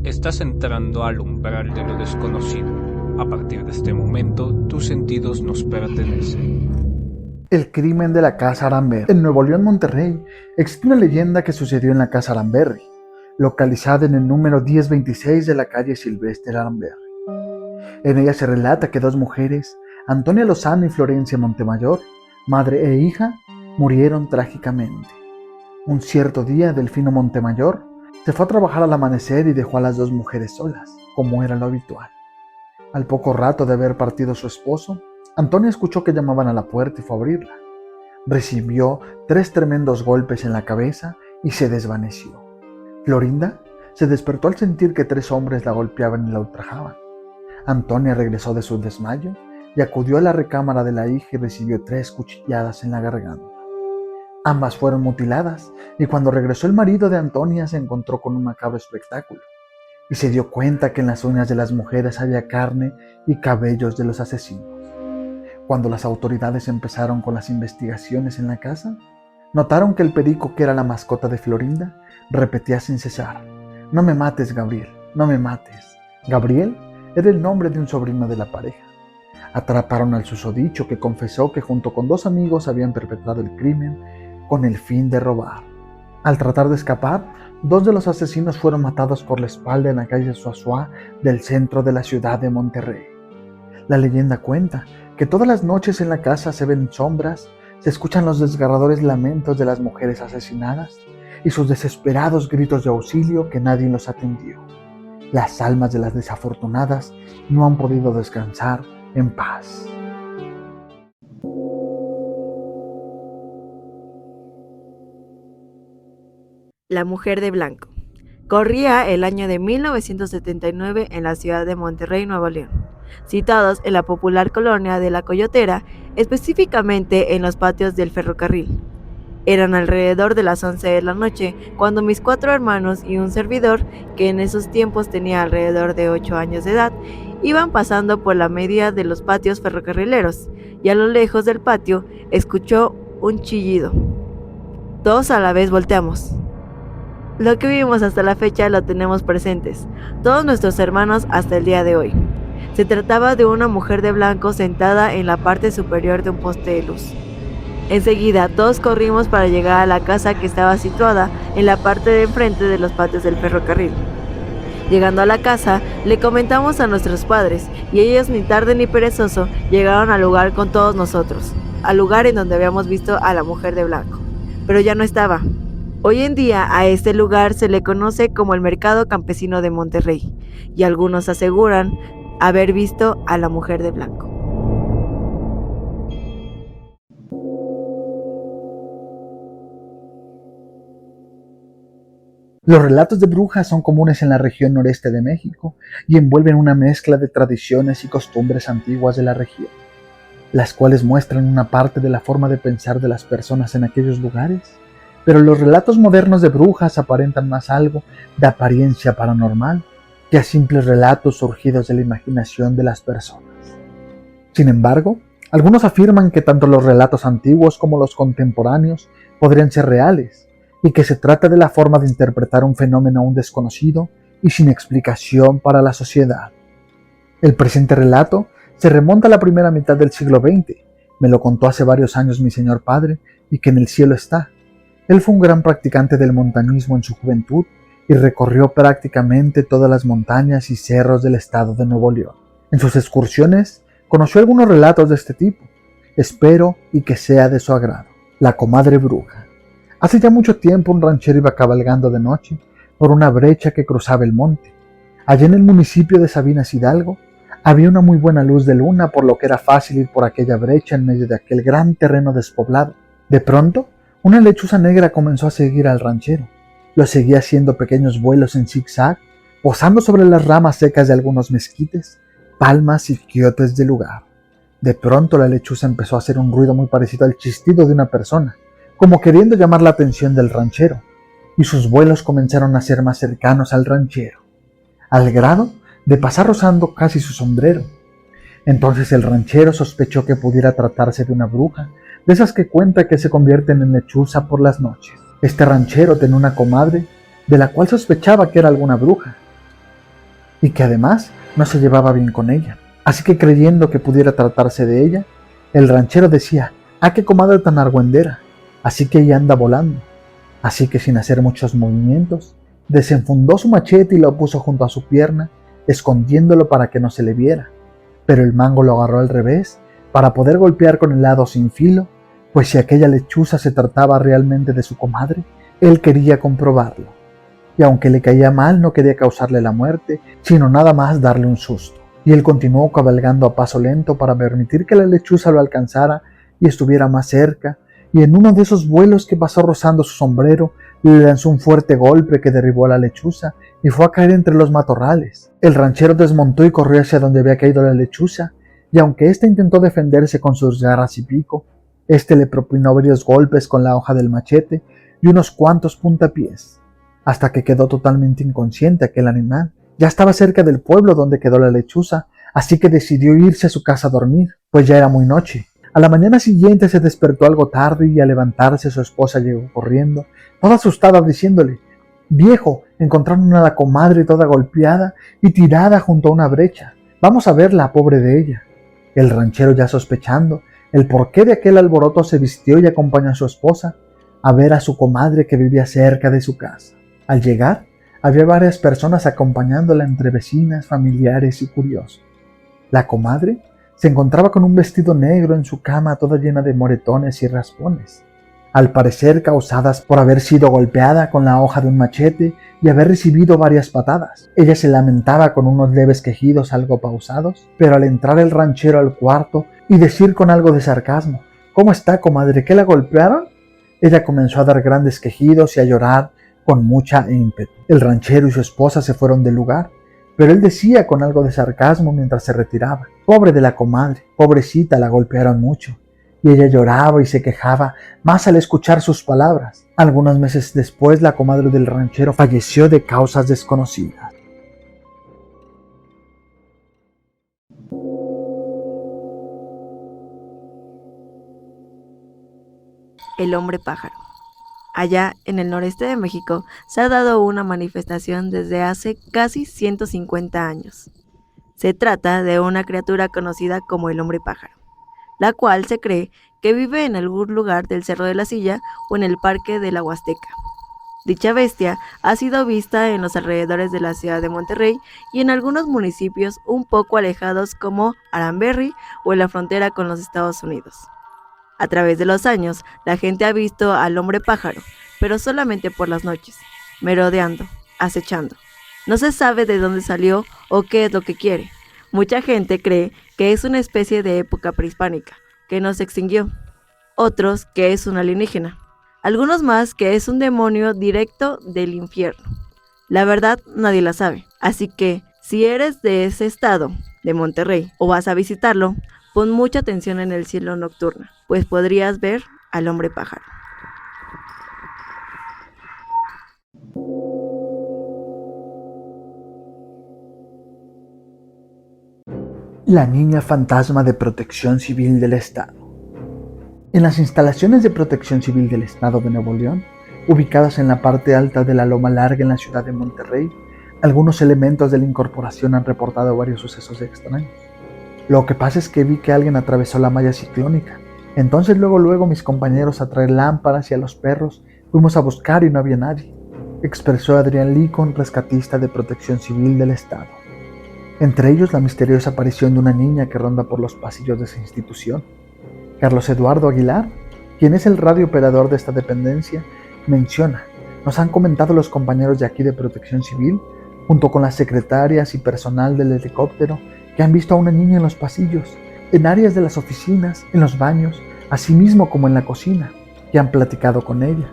Estás entrando al umbral de lo desconocido. A partir de este momento, tus sentidos nos pertenecen. El crimen de la Casa Aranberry. En Nuevo León, Monterrey, existe una leyenda que sucedió en la Casa Aranberry, localizada en el número 1026 de la calle Silvestre Aranberry. En ella se relata que dos mujeres, Antonia Lozano y Florencia Montemayor, madre e hija, murieron trágicamente. Un cierto día, Delfino Montemayor se fue a trabajar al amanecer y dejó a las dos mujeres solas, como era lo habitual. Al poco rato de haber partido su esposo, Antonia escuchó que llamaban a la puerta y fue a abrirla. Recibió 3 tremendos golpes en la cabeza y se desvaneció. Florinda se despertó al sentir que 3 hombres la golpeaban y la ultrajaban. Antonia regresó de su desmayo y acudió a la recámara de la hija y recibió 3 cuchilladas en la garganta. Ambas fueron mutiladas y cuando regresó el marido de Antonia se encontró con un macabro espectáculo y se dio cuenta que en las uñas de las mujeres había carne y cabellos de los asesinos. Cuando las autoridades empezaron con las investigaciones en la casa, notaron que el perico, que era la mascota de Florinda, repetía sin cesar: «No me mates, Gabriel, no me mates». Gabriel era el nombre de un sobrino de la pareja. Atraparon al susodicho, que confesó que junto con 2 amigos habían perpetrado el crimen con el fin de robar. Al tratar de escapar, 2 de los asesinos fueron matados por la espalda en la calle Suazua del centro de la ciudad de Monterrey. La leyenda cuenta que todas las noches en la casa se ven sombras, se escuchan los desgarradores lamentos de las mujeres asesinadas y sus desesperados gritos de auxilio que nadie los atendió. Las almas de las desafortunadas no han podido descansar en paz. La mujer de blanco. Corría el año de 1979 en la ciudad de Monterrey, Nuevo León, situados en la popular colonia de La Coyotera, específicamente en los patios del ferrocarril. Eran alrededor de las 11 de la noche cuando mis 4 hermanos y un servidor, que en esos tiempos tenía alrededor de 8 años de edad, iban pasando por la media de los patios ferrocarrileros y a lo lejos del patio escuchó un chillido. Todos a la vez volteamos. Lo que vimos hasta la fecha lo tenemos presentes, todos nuestros hermanos hasta el día de hoy. Se trataba de una mujer de blanco sentada en la parte superior de un poste de luz. Enseguida todos corrimos para llegar a la casa, que estaba situada en la parte de enfrente de los patios del ferrocarril. Llegando a la casa, le comentamos a nuestros padres y ellos, ni tarde ni perezoso, llegaron al lugar con todos nosotros, al lugar en donde habíamos visto a la mujer de blanco, pero ya no estaba. Hoy en día a este lugar se le conoce como el Mercado Campesino de Monterrey y algunos aseguran haber visto a la mujer de blanco. Los relatos de brujas son comunes en la región noreste de México y envuelven una mezcla de tradiciones y costumbres antiguas de la región, las cuales muestran una parte de la forma de pensar de las personas en aquellos lugares. Pero los relatos modernos de brujas aparentan más algo de apariencia paranormal que a simples relatos surgidos de la imaginación de las personas. Sin embargo, algunos afirman que tanto los relatos antiguos como los contemporáneos podrían ser reales, y que se trata de la forma de interpretar un fenómeno aún desconocido y sin explicación para la sociedad. El presente relato se remonta a la primera mitad del siglo XX, me lo contó hace varios años mi señor padre, y que en el cielo está. Él fue un gran practicante del montañismo en su juventud y recorrió prácticamente todas las montañas y cerros del estado de Nuevo León. En sus excursiones conoció algunos relatos de este tipo. Espero y que sea de su agrado. La comadre bruja. Hace ya mucho tiempo un ranchero iba cabalgando de noche por una brecha que cruzaba el monte. Allá en el municipio de Sabinas, Hidalgo, había una muy buena luz de luna, por lo que era fácil ir por aquella brecha en medio de aquel gran terreno despoblado. De pronto, una lechuza negra comenzó a seguir al ranchero. Lo seguía haciendo pequeños vuelos en zigzag, posando sobre las ramas secas de algunos mezquites, palmas y quiotes del lugar. De pronto la lechuza empezó a hacer un ruido muy parecido al chistido de una persona, como queriendo llamar la atención del ranchero, y sus vuelos comenzaron a ser más cercanos al ranchero, al grado de pasar rozando casi su sombrero. Entonces el ranchero sospechó que pudiera tratarse de una bruja, de esas que cuenta que se convierten en lechuza por las noches. Este ranchero tenía una comadre, de la cual sospechaba que era alguna bruja. y que además no se llevaba bien con ella. Así que creyendo que pudiera tratarse de ella, el ranchero decía: «¡Ah, qué comadre tan argüendera! Así que ella anda volando». Así que sin hacer muchos movimientos, desenfundó su machete y lo puso junto a su pierna, escondiéndolo para que no se le viera. Pero el mango lo agarró al revés para poder golpear con el lado sin filo, pues si aquella lechuza se trataba realmente de su comadre, él quería comprobarlo. Y aunque le caía mal, no quería causarle la muerte, sino nada más darle un susto. Y él continuó cabalgando a paso lento para permitir que la lechuza lo alcanzara y estuviera más cerca, y en uno de esos vuelos que pasó rozando su sombrero, le lanzó un fuerte golpe que derribó a la lechuza y fue a caer entre los matorrales. El ranchero desmontó y corrió hacia donde había caído la lechuza, y aunque ésta intentó defenderse con sus garras y pico, éste le propinó varios golpes con la hoja del machete y unos cuantos puntapiés, hasta que quedó totalmente inconsciente aquel animal. Ya estaba cerca del pueblo donde quedó la lechuza, así que decidió irse a su casa a dormir, pues ya era muy noche. A la mañana siguiente se despertó algo tarde y al levantarse su esposa llegó corriendo, toda asustada, diciéndole: «Viejo, encontraron a la comadre toda golpeada y tirada junto a una brecha. Vamos a verla, pobre de ella». El ranchero, ya sospechando el porqué de aquel alboroto, se vistió y acompañó a su esposa a ver a su comadre que vivía cerca de su casa. Al llegar, había varias personas acompañándola entre vecinas, familiares y curiosos. La comadre se encontraba con un vestido negro en su cama, toda llena de moretones y raspones, al parecer causadas por haber sido golpeada con la hoja de un machete y haber recibido varias patadas. Ella se lamentaba con unos leves quejidos algo pausados, pero al entrar el ranchero al cuarto y decir con algo de sarcasmo: «¿Cómo está, comadre? ¿Qué la golpearon?», ella comenzó a dar grandes quejidos y a llorar con mucha ímpetu. El ranchero y su esposa se fueron del lugar, pero él decía con algo de sarcasmo mientras se retiraba: «Pobre de la comadre, pobrecita, la golpearon mucho». Y ella lloraba y se quejaba más al escuchar sus palabras. Algunos meses después, la comadre del ranchero falleció de causas desconocidas. El hombre pájaro. Allá en el noreste de México se ha dado una manifestación desde hace casi 150 años. Se trata de una criatura conocida como el hombre pájaro, la cual se cree que vive en algún lugar del Cerro de la Silla o en el Parque de la Huasteca. Dicha bestia ha sido vista en los alrededores de la ciudad de Monterrey y en algunos municipios un poco alejados como Aranberry o en la frontera con los Estados Unidos. A través de los años, la gente ha visto al hombre pájaro, pero solamente por las noches, merodeando, acechando. No se sabe de dónde salió o qué es lo que quiere. Mucha gente cree que es una especie de época prehispánica, que no se extinguió. Otros que es un alienígena. Algunos más que es un demonio directo del infierno. La verdad, nadie la sabe. Así que, si eres de ese estado, de Monterrey, o vas a visitarlo, pon mucha atención en el cielo nocturno, pues podrías ver al hombre pájaro. La niña fantasma de Protección Civil del Estado. En las instalaciones de Protección Civil del Estado de Nuevo León, ubicadas en la parte alta de la Loma Larga en la ciudad de Monterrey, algunos elementos de la incorporación han reportado varios sucesos extraños. Lo que pasa es que vi que alguien atravesó la malla ciclónica. Entonces luego mis compañeros a traer lámparas y a los perros fuimos a buscar y no había nadie, expresó Adrián Licon, rescatista de Protección Civil del Estado. Entre ellos la misteriosa aparición de una niña que ronda por los pasillos de esa institución. Carlos Eduardo Aguilar, quien es el radiooperador de esta dependencia, menciona: «Nos han comentado los compañeros de aquí de Protección Civil, junto con las secretarias y personal del helicóptero, que han visto a una niña en los pasillos, en áreas de las oficinas, en los baños, así mismo como en la cocina, que han platicado con ella.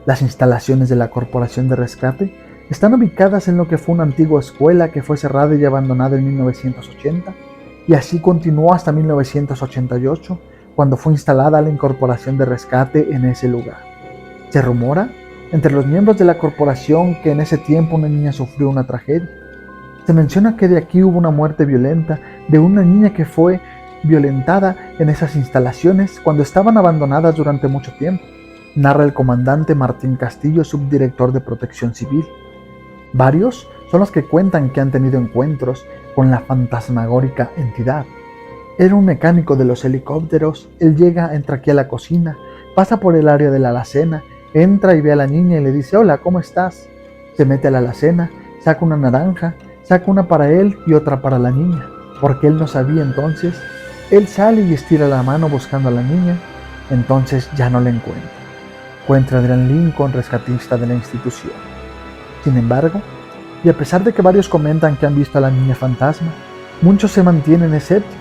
Las instalaciones de la Corporación de Rescate están ubicadas en lo que fue una antigua escuela que fue cerrada y abandonada en 1980, y así continuó hasta 1988, cuando fue instalada la Incorporación de Rescate en ese lugar. Se rumora entre los miembros de la corporación que en ese tiempo una niña sufrió una tragedia. Se menciona que de aquí hubo una muerte violenta de una niña que fue violentada en esas instalaciones cuando estaban abandonadas durante mucho tiempo», narra el comandante Martín Castillo, subdirector de Protección Civil. Varios son los que cuentan que han tenido encuentros con la fantasmagórica entidad. Era un mecánico de los helicópteros. Él entra aquí a la cocina, pasa por el área de la alacena, entra y ve a la niña y le dice: hola, ¿cómo estás? Se mete a la alacena, saca una naranja, saca una para él y otra para la niña, porque él no sabía entonces. Él sale y estira la mano buscando a la niña, entonces ya no la encuentra. Encuentra a Adrian Lincoln, rescatista de la institución. Sin embargo, y a pesar de que varios comentan que han visto a la niña fantasma, muchos se mantienen escépticos.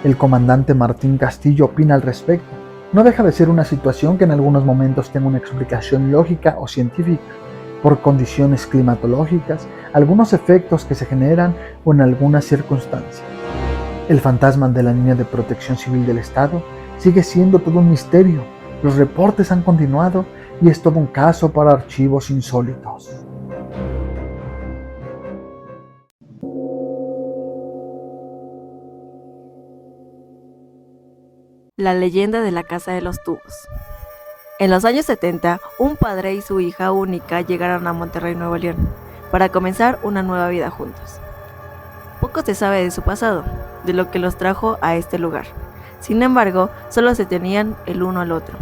El comandante Martín Castillo opina al respecto. No deja de ser una situación que en algunos momentos tenga una explicación lógica o científica, por condiciones climatológicas, algunos efectos que se generan o en algunas circunstancias. El fantasma de la niña de Protección Civil del Estado sigue siendo todo un misterio. Los reportes han continuado y es todo un caso para archivos insólitos. La leyenda de la Casa de los Tubos. En los años 70, un padre y su hija única llegaron a Monterrey, Nuevo León, para comenzar una nueva vida juntos. Poco se sabe de su pasado, de lo que los trajo a este lugar. Sin embargo, solo se tenían el uno al otro.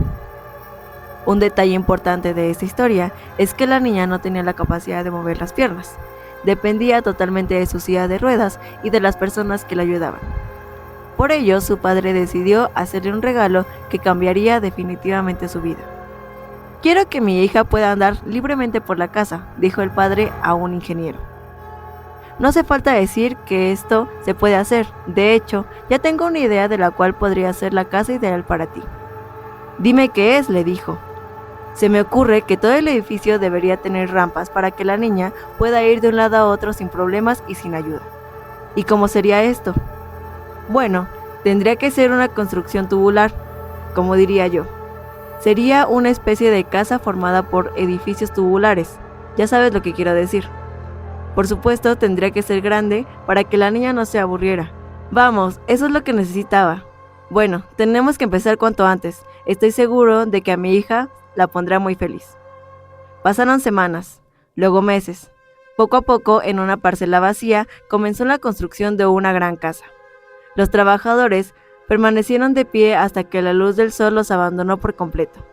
Un detalle importante de esta historia es que la niña no tenía la capacidad de mover las piernas. Dependía totalmente de su silla de ruedas y de las personas que la ayudaban. Por ello, su padre decidió hacerle un regalo que cambiaría definitivamente su vida. «Quiero que mi hija pueda andar libremente por la casa», dijo el padre a un ingeniero. «No hace falta decir que esto se puede hacer. De hecho, ya tengo una idea de la cual podría ser la casa ideal para ti». «Dime qué es», le dijo. «Se me ocurre que todo el edificio debería tener rampas para que la niña pueda ir de un lado a otro sin problemas y sin ayuda». «¿Y cómo sería esto?». «Bueno, tendría que ser una construcción tubular, como diría yo. Sería una especie de casa formada por edificios tubulares. Ya sabes lo que quiero decir. Por supuesto, tendría que ser grande para que la niña no se aburriera. Vamos, eso es lo que necesitaba. Bueno, tenemos que empezar cuanto antes. Estoy seguro de que a mi hija la pondrá muy feliz». Pasaron semanas, luego meses. Poco a poco, en una parcela vacía, comenzó la construcción de una gran casa. Los trabajadores permanecieron de pie hasta que la luz del sol los abandonó por completo.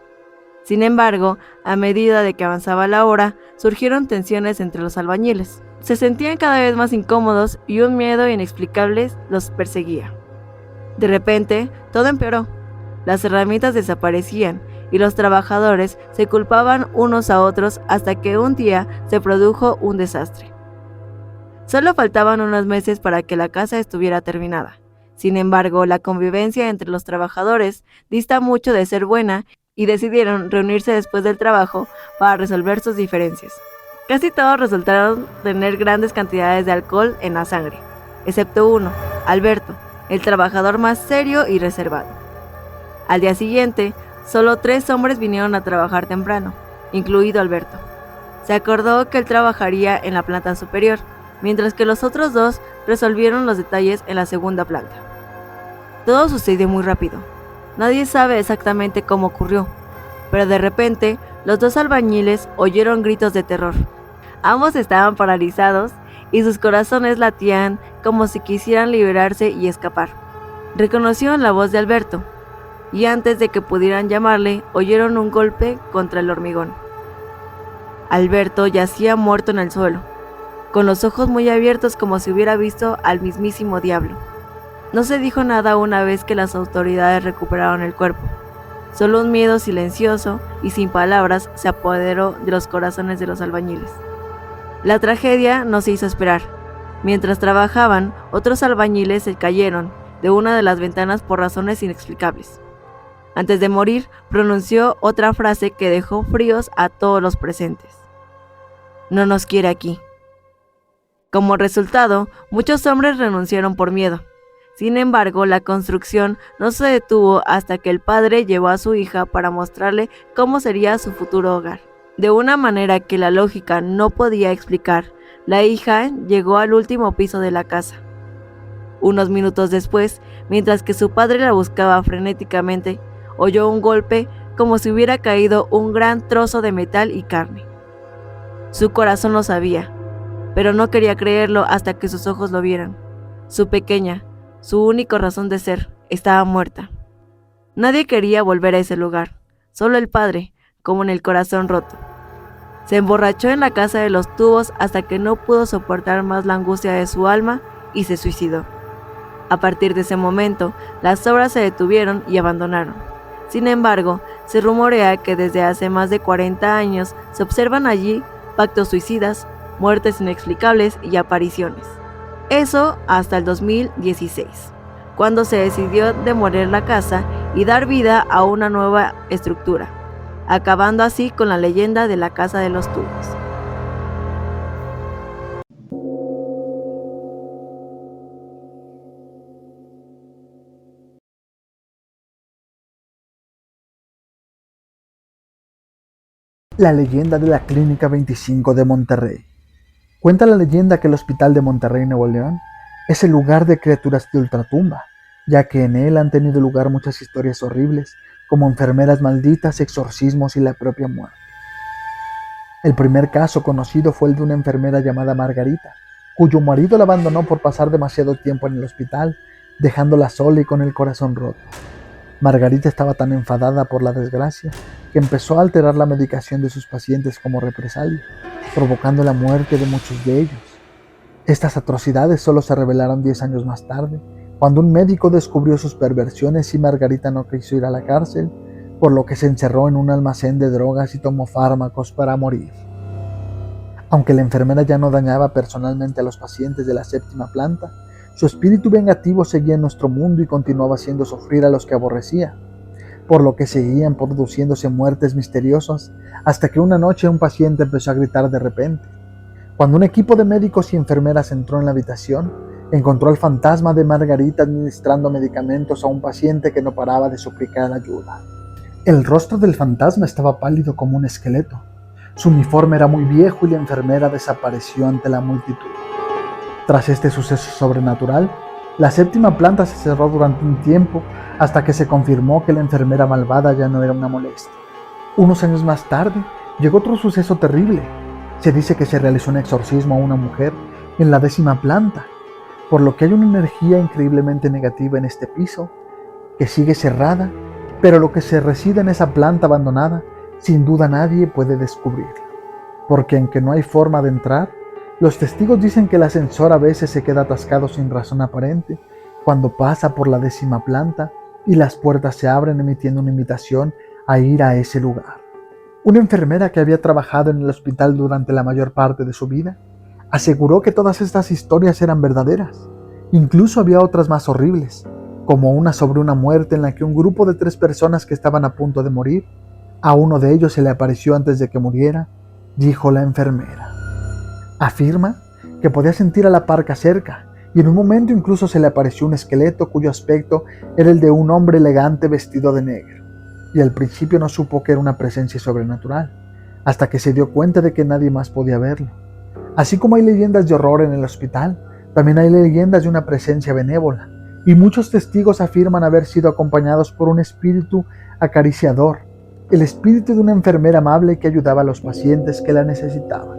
Sin embargo, a medida de que avanzaba la hora, surgieron tensiones entre los albañiles. Se sentían cada vez más incómodos y un miedo inexplicable los perseguía. De repente, todo empeoró. Las herramientas desaparecían y los trabajadores se culpaban unos a otros hasta que un día se produjo un desastre. Solo faltaban unos meses para que la casa estuviera terminada. Sin embargo, la convivencia entre los trabajadores dista mucho de ser buena y decidieron reunirse después del trabajo para resolver sus diferencias. Casi todos resultaron tener grandes cantidades de alcohol en la sangre, excepto uno, Alberto, el trabajador más serio y reservado. Al día siguiente, solo 3 hombres vinieron a trabajar temprano, incluido Alberto. Se acordó que él trabajaría en la planta superior, mientras que los otros 2 resolvieron los detalles en la segunda planta. Todo sucedió muy rápido. Nadie sabe exactamente cómo ocurrió, pero de repente los 2 albañiles oyeron gritos de terror. Ambos estaban paralizados y sus corazones latían como si quisieran liberarse y escapar. Reconocieron la voz de Alberto, y antes de que pudieran llamarle, oyeron un golpe contra el hormigón. Alberto yacía muerto en el suelo, con los ojos muy abiertos como si hubiera visto al mismísimo diablo. No se dijo nada una vez que las autoridades recuperaron el cuerpo. Solo un miedo silencioso y sin palabras se apoderó de los corazones de los albañiles. La tragedia no se hizo esperar. Mientras trabajaban, otros albañiles se cayeron de una de las ventanas por razones inexplicables. Antes de morir, pronunció otra frase que dejó fríos a todos los presentes: «No nos quiere aquí». Como resultado, muchos hombres renunciaron por miedo. Sin embargo, la construcción no se detuvo hasta que el padre llevó a su hija para mostrarle cómo sería su futuro hogar. De una manera que la lógica no podía explicar, la hija llegó al último piso de la casa. Unos minutos después, mientras que su padre la buscaba frenéticamente, oyó un golpe como si hubiera caído un gran trozo de metal y carne. Su corazón lo sabía. pero no quería creerlo hasta que sus ojos lo vieran. Su pequeña, su única razón de ser, estaba muerta. Nadie quería volver a ese lugar, solo el padre, como en el corazón roto. Se emborrachó en la casa de los tubos hasta que no pudo soportar más la angustia de su alma y se suicidó. A partir de ese momento, las obras se detuvieron y abandonaron. Sin embargo, se rumorea que desde hace más de 40 años se observan allí pactos suicidas, muertes inexplicables y apariciones. Eso hasta el 2016, cuando se decidió demoler la casa y dar vida a una nueva estructura, acabando así con la leyenda de la Casa de los Tubos. La leyenda de la Clínica 25 de Monterrey. Cuenta la leyenda que el Hospital de Monterrey, Nuevo León, es el lugar de criaturas de ultratumba, ya que en él han tenido lugar muchas historias horribles, como enfermeras malditas, exorcismos y la propia muerte. El primer caso conocido fue el de una enfermera llamada Margarita, cuyo marido la abandonó por pasar demasiado tiempo en el hospital, dejándola sola y con el corazón roto. Margarita estaba tan enfadada por la desgracia que empezó a alterar la medicación de sus pacientes como represalia, provocando la muerte de muchos de ellos. Estas atrocidades solo se revelaron 10 años más tarde, cuando un médico descubrió sus perversiones y Margarita no quiso ir a la cárcel, por lo que se encerró en un almacén de drogas y tomó fármacos para morir. Aunque la enfermera ya no dañaba personalmente a los pacientes de la 7ª planta, su espíritu vengativo seguía en nuestro mundo y continuaba haciendo sufrir a los que aborrecía, por lo que seguían produciéndose muertes misteriosas, hasta que una noche un paciente empezó a gritar de repente. Cuando un equipo de médicos y enfermeras entró en la habitación, encontró al fantasma de Margarita administrando medicamentos a un paciente que no paraba de suplicar ayuda. El rostro del fantasma estaba pálido como un esqueleto. Su uniforme era muy viejo y la enfermera desapareció ante la multitud. Tras este suceso sobrenatural, la 7ª planta se cerró durante un tiempo hasta que se confirmó que la enfermera malvada ya no era una molestia. Unos años más tarde, llegó otro suceso terrible. Se dice que se realizó un exorcismo a una mujer en la 10ª planta, por lo que hay una energía increíblemente negativa en este piso, que sigue cerrada, pero lo que se reside en esa planta abandonada, sin duda nadie puede descubrirlo, porque aunque no hay forma de entrar, los testigos dicen que el ascensor a veces se queda atascado sin razón aparente cuando pasa por la 10ª planta y las puertas se abren emitiendo una invitación a ir a ese lugar. Una enfermera que había trabajado en el hospital durante la mayor parte de su vida aseguró que todas estas historias eran verdaderas. Incluso había otras más horribles, como una sobre una muerte en la que un grupo de 3 personas que estaban a punto de morir, a uno de ellos se le apareció antes de que muriera, dijo la enfermera. Afirma que podía sentir a la parca cerca y en un momento incluso se le apareció un esqueleto cuyo aspecto era el de un hombre elegante vestido de negro, y al principio no supo que era una presencia sobrenatural, hasta que se dio cuenta de que nadie más podía verlo. Así como hay leyendas de horror en el hospital, también hay leyendas de una presencia benévola, y muchos testigos afirman haber sido acompañados por un espíritu acariciador, el espíritu de una enfermera amable que ayudaba a los pacientes que la necesitaban.